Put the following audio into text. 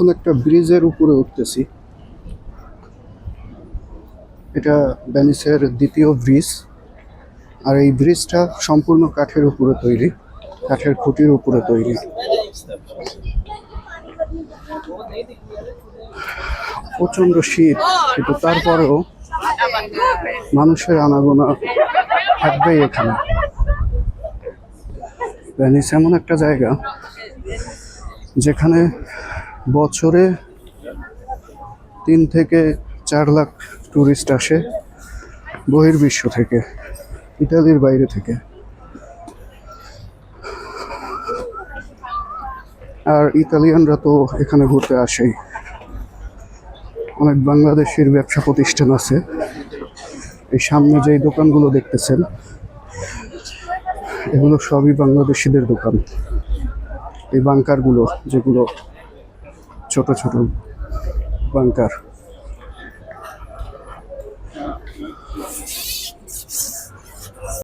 এখন একটা ব্রিজের উপরে উঠতেছি। এটা ভেনিসের দ্বিতীয় ব্রিজ, আর এই ব্রিজটা সম্পূর্ণ কাঠের উপরে তৈরি, কাঠের খুঁটির উপরে তৈরি। প্রচন্ড শীত, কিন্তু তারপরেও মানুষের আনাগোনা থাকবেই এখানে। ভেনিস এমন একটা জায়গা যেখানে বছরে 3 থেকে 4 লাখ টুরিস্ট আসে বহির্বিশ্ব থেকে, ইতালির বাইরে থেকে। আর ইতালিয়ানরা তো এখানে ঘুরতে আসেই। অনেক বাংলাদেশের ব্যবসা প্রতিষ্ঠান আছে। এই সামনে যেই দোকানগুলো দেখতেছেন, এগুলো সবই বাংলাদেশিদের দোকান। এই বাংকারগুলো, যেগুলো ছোট ছোট বাংকার,